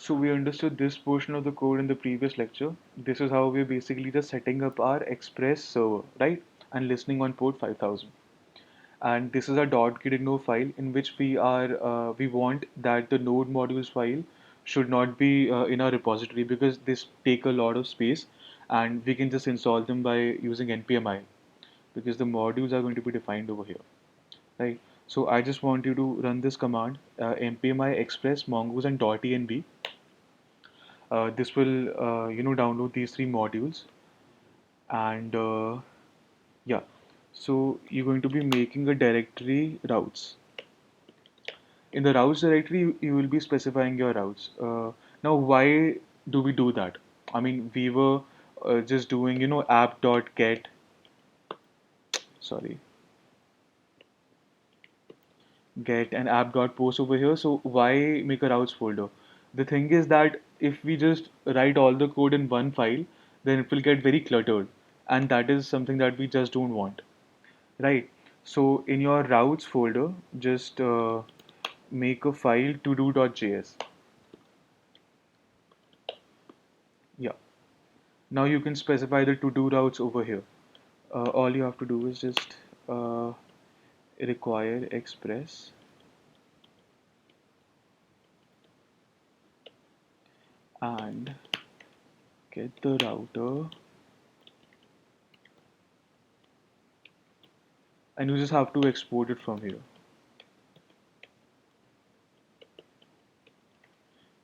So we understood this portion of the code in the previous lecture. This is how we're basically just setting up our Express server, right? And listening on port 5000. And this is a .gitignore file in which we want that the node modules file should not be in our repository because this take a lot of space, and we can just install them by using npmi because the modules are going to be defined over here, right? So I just want you to run this command, npmi express mongoose and .env. This will download these three modules, and yeah, so you're going to be making a directory routes. In the routes directory, you will be specifying your routes. Now, why do we do that? I mean, we were just doing, app.get, sorry, get and app.post over here. So why make a routes folder? The thing is that if we just write all the code in one file, then it will get very cluttered. And that is something that we just don't want, right? So in your routes folder, just make a file todo.js. Yeah. Now you can specify the to-do routes over here. All you have to do is just require express and get the router, and you just have to export it from here.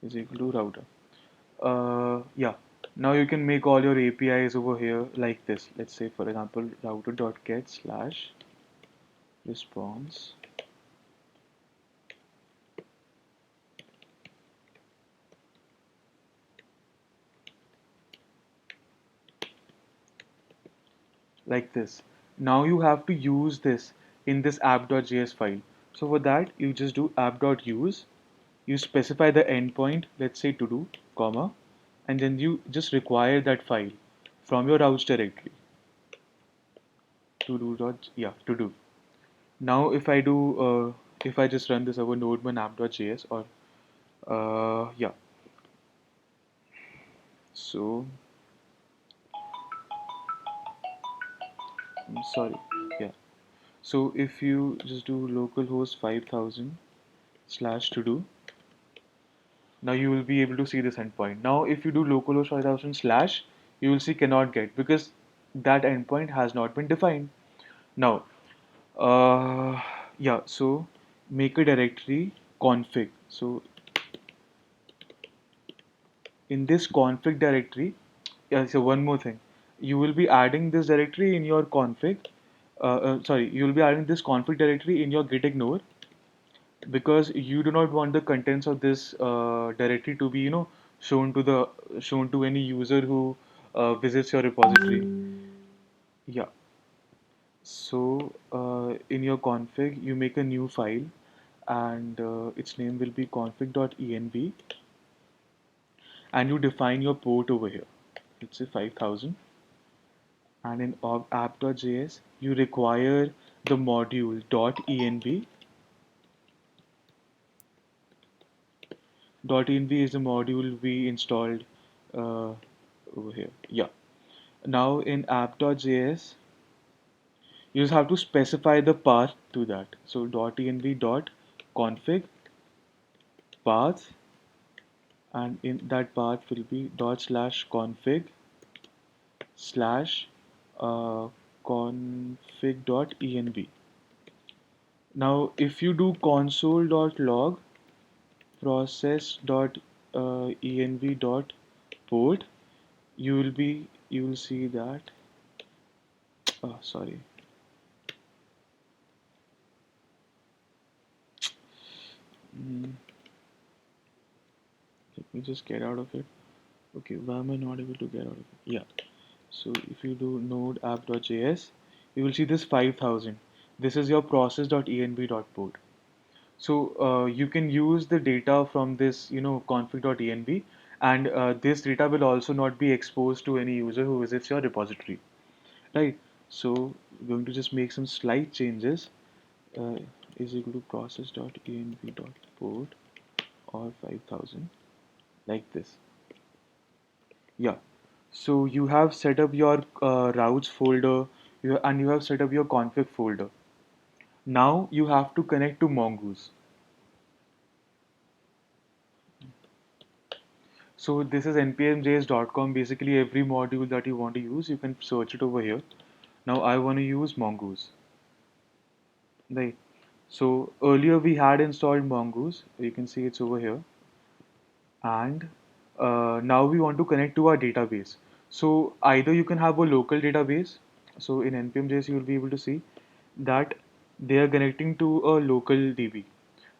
Is equal to router. Yeah. Now you can make all your APIs over here like this. Let's say, for example, router.get slash response. Like this. Now you have to use this in this app.js file. So for that, you just do app.use. You specify the endpoint, let's say to do, comma, and then you just require that file from your routes directory. To do dot, yeah, to do. Now if I just run this over nodeman app.js, or yeah, so I'm sorry, yeah. So if you just do localhost 5000 slash to do, now you will be able to see this endpoint. Now if you do localhost 5000 slash, you will see cannot get because that endpoint has not been defined. Now, yeah, so make a directory config. So in this config directory, yeah, so one more thing, you will be adding this directory in your config. Sorry, you will be adding this config directory in your gitignore because you do not want the contents of this directory to be, shown to any user who visits your repository. Yeah. So in your config, you make a new file, and its name will be config.env, and you define your port over here. Let's say 5000. And in app.js, you require the module .env. .env is the module we installed over here. Yeah. Now in app.js, you just have to specify the path to that. So .env.config path, and in that path will be dot slash config slash uh, config.env. Now, if you do console.log process.env.port, you will see that. Oh, sorry. Mm, let me just get out of it. Okay, why am I not able to get out of it? Yeah. So if you do node app.js, you will see this 5000. This is your process.env.port. So you can use the data from this, config.env, and this data will also not be exposed to any user who visits your repository, right? So we're going to just make some slight changes. Uh, is equal to process.env.port or 5000. like this. Yeah. So you have set up your routes folder, and you have set up your config folder. Now you have to connect to Mongoose. So this is npmjs.com. Basically, every module that you want to use, you can search it over here. Now I want to use Mongoose. Right. So earlier we had installed Mongoose. You can see it's over here. And now we want to connect to our database. So either you can have a local database. So in npm.js you will be able to see that they are connecting to a local DB.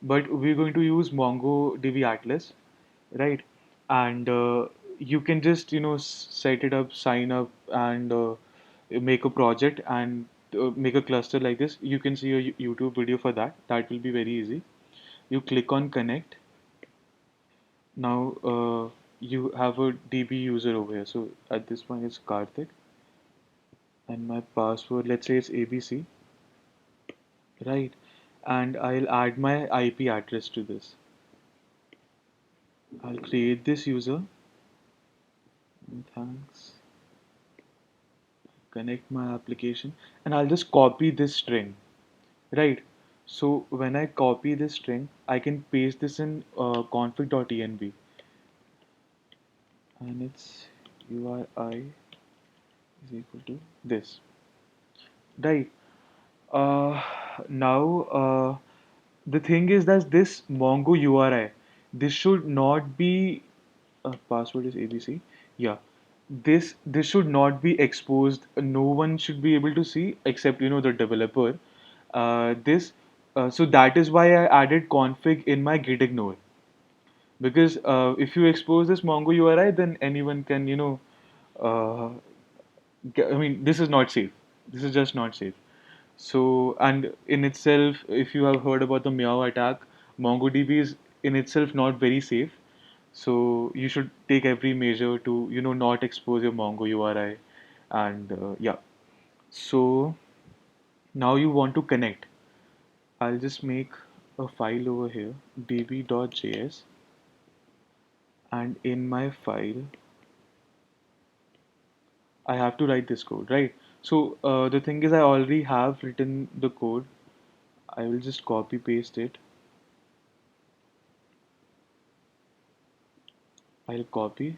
But we're going to use MongoDB Atlas, right? And you can just set it up, sign up, and make a project and make a cluster like this. You can see a YouTube video for that. That will be very easy. You click on connect. Now you have a DB user over here. So at this point it's Karthik, and my password, let's say it's ABC, right? And I'll add my IP address to this. I'll create this user. Thanks. Connect my application, and I'll just copy this string, right? So when I copy this string, I can paste this in config.env, and its URI is equal to this, right? Uh, Now, the thing is that this Mongo URI, this should not be password is ABC. Yeah, this should not be exposed. No one should be able to see except the developer. This So that is why I added config in my git ignore, because if you expose this Mongo URI, then anyone can uh, I mean, this is not safe. This is just not safe. So, and in itself, if you have heard about the Meow attack, MongoDB is in itself not very safe. So you should take every measure to, not expose your Mongo URI. And yeah, so now you want to connect. I'll just make a file over here, db.js, and in my file, I have to write this code, right? So the thing is, I already have written the code. I will just copy paste it. I'll copy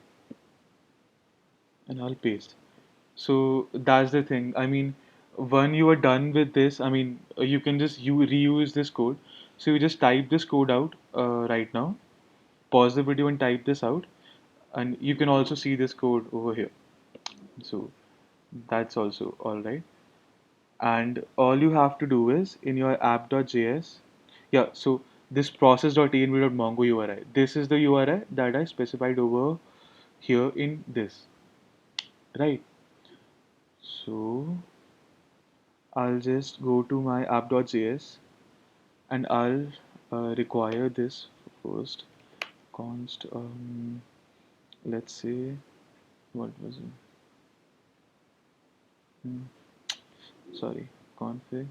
and I'll paste. So that's the thing. I mean, when you are done with this, I mean, you can just reuse this code. So you just type this code out right now. Pause the video and type this out, and you can also see this code over here. So that's also all right. And all you have to do is in your app.js, yeah. So this process.env.mongo URI. This is the URI that I specified over here in this, right? So I'll just go to my app.js and I'll require this first. Const, let's say, what was it? Hmm, sorry, config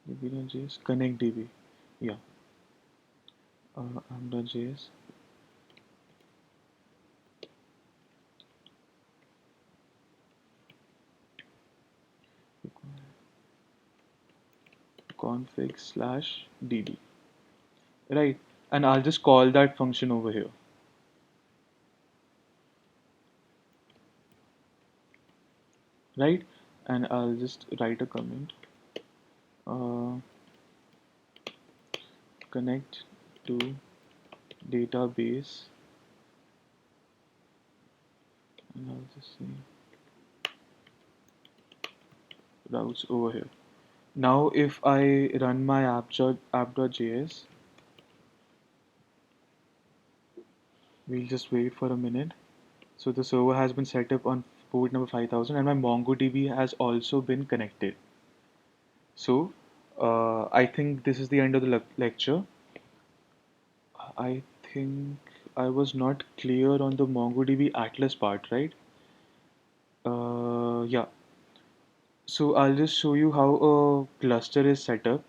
db.js connect db. Yeah, app.js config slash db, right? And I'll just call that function over here, right? And I'll just write a comment. Uh, Connect to database, and I'll just say routes over here. Now, if I run my app.js, we'll just wait for a minute. So the server has been set up on port number 5000, and my MongoDB has also been connected. So I think this is the end of the lecture. I think I was not clear on the MongoDB Atlas part, right? Yeah. So I'll just show you how a cluster is set up.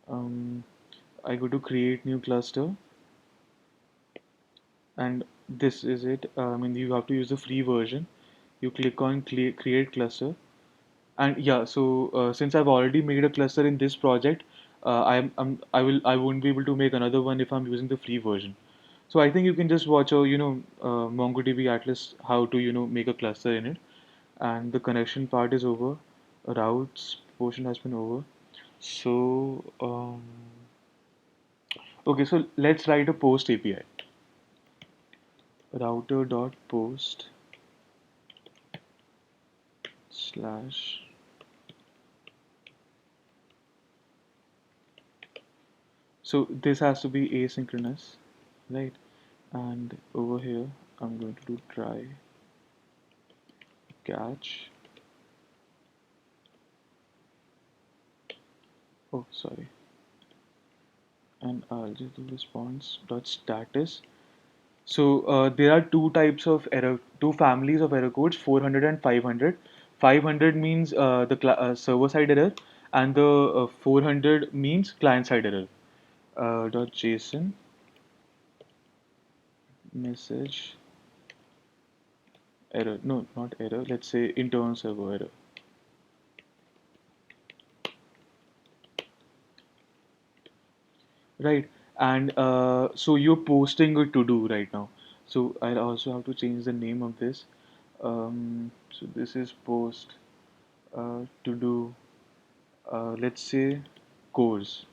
Um, I go to create new cluster. and this is it. I mean, you have to use the free version. You click on create cluster, and yeah. So since I've already made a cluster in this project, I won't be able to make another one if I'm using the free version. So I think you can just watch a MongoDB Atlas how to make a cluster in it, and the connection part is over. Routes portion has been over. So okay, so let's write a post API. Router dot post slash. So this has to be asynchronous, right? And over here, I'm going to do try catch. Oh, sorry. And I'll just do response dot status. So there are two types of error, two families of error codes, 400 and 500. 500 means the server side error, and the 400 means client side error. Dot JSON message error. No, not error. Let's say internal server error. Right. And so you're posting a to do right now. So I also have to change the name of this. So this is post to do. Let's say course.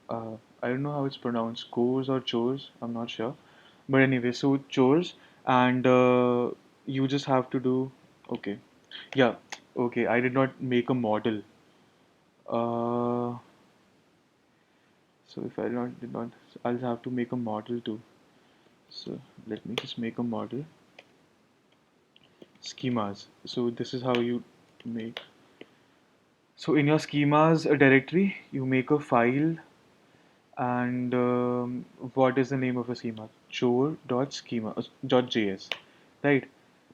I don't know how it's pronounced, course or chores. I'm not sure. But anyway, so chores, and you just have to do. Okay. Yeah. Okay. I did not make a model. Uh, so if I not did not, I'll have to make a model too. So let me just make a model. Schemas. So this is how you make. So in your schemas directory, you make a file, and what is the name of a schema? Chore.schema .js, right?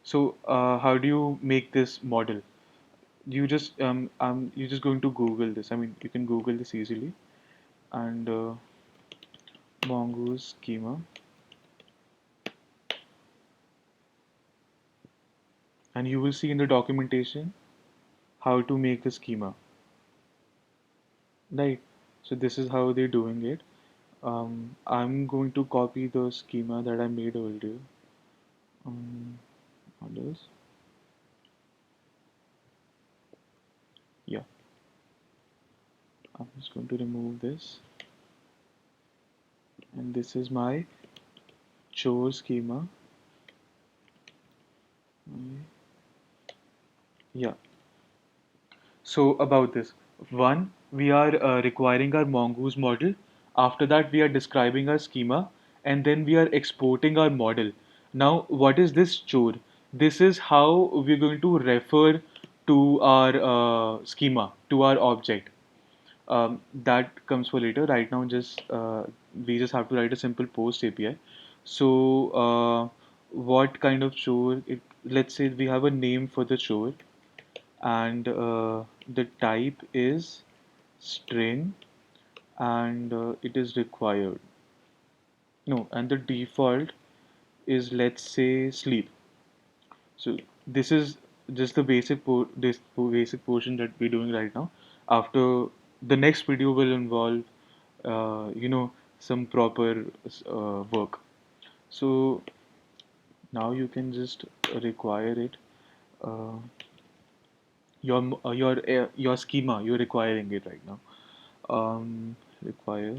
So how do you make this model? You're just going to Google this. I mean, you can Google this easily, and Mongoose schema, and you will see in the documentation how to make the schema, right? So this is how they're doing it. I'm going to copy the schema that I made earlier. Others, yeah. I'm just going to remove this, and this is my chore schema. Yeah. So about this, one, we are requiring our mongoose model. After that, we are describing our schema, and then we are exporting our model. Now, what is this chore? This is how we're going to refer to our schema, to our object. That comes for later. Right now, just we just have to write a simple post API. So, what kind of chore? Let's say we have a name for the chore, and the type is string, and it is required. No, and the default is, let's say, sleep. So this is just the basic portion that we're doing right now. After, the next video will involve some proper work. So now you can just require it. Uh, your schema, you're requiring it right now. Require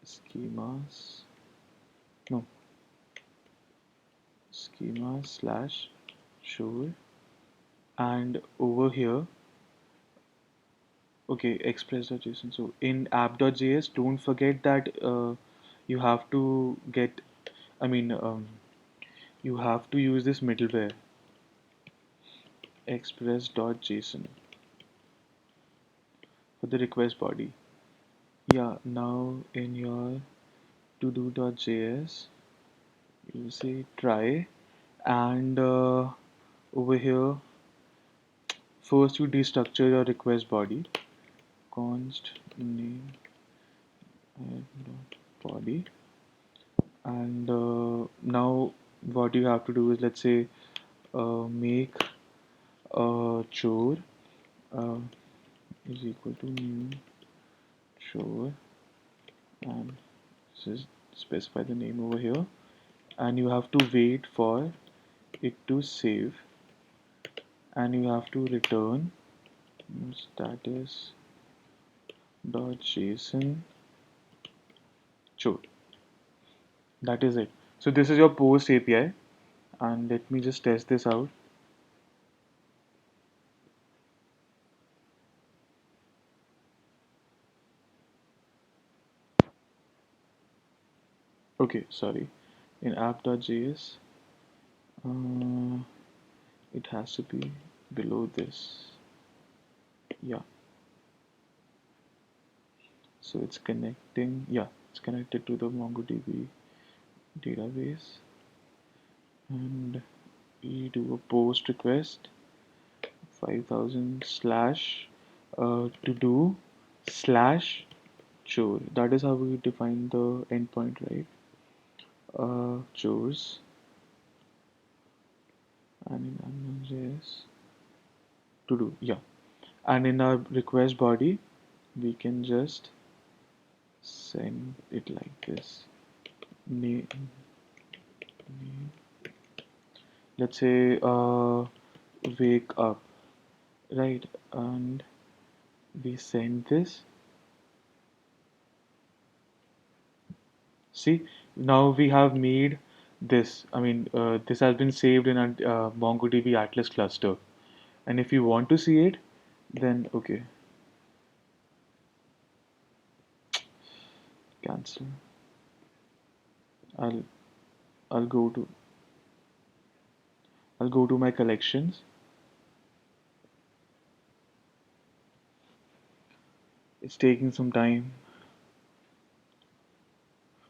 schemas. No, schema slash show, and over here, okay, express.json. So in app.js, don't forget that you have to get, I mean, you have to use this middleware, express.json, for the request body. Yeah, now in your to-do.js, you say try, and over here, first you destructure your request body, const name. body. And now what you have to do is, let's say, make a chore uh, is equal to new chore, and just specify the name over here, and you have to wait for it to save, and you have to return status dot json chore. That is it. So this is your post API, and let me just test this out. Okay, sorry. In app.js, uh, it has to be below this. Yeah. So it's connecting. Yeah, it's connected to the MongoDB database, and we do a post request 5000 slash to do slash chore. That is how we define the endpoint, right? Chores, and in Amazon.js to do, yeah. And in our request body, we can just send it like this. Name, name. Let's say wake up, right? And we send this. See, now we have made this. I mean, this has been saved in a MongoDB Atlas cluster. And if you want to see it, then okay, cancel. I'll I'll go to I'll go to my collections. It's taking some time.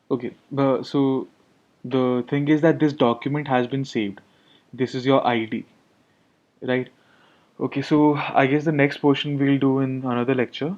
Okay, so the thing is that this document has been saved. This is your ID, right? Okay, so I guess the next portion we'll do in another lecture.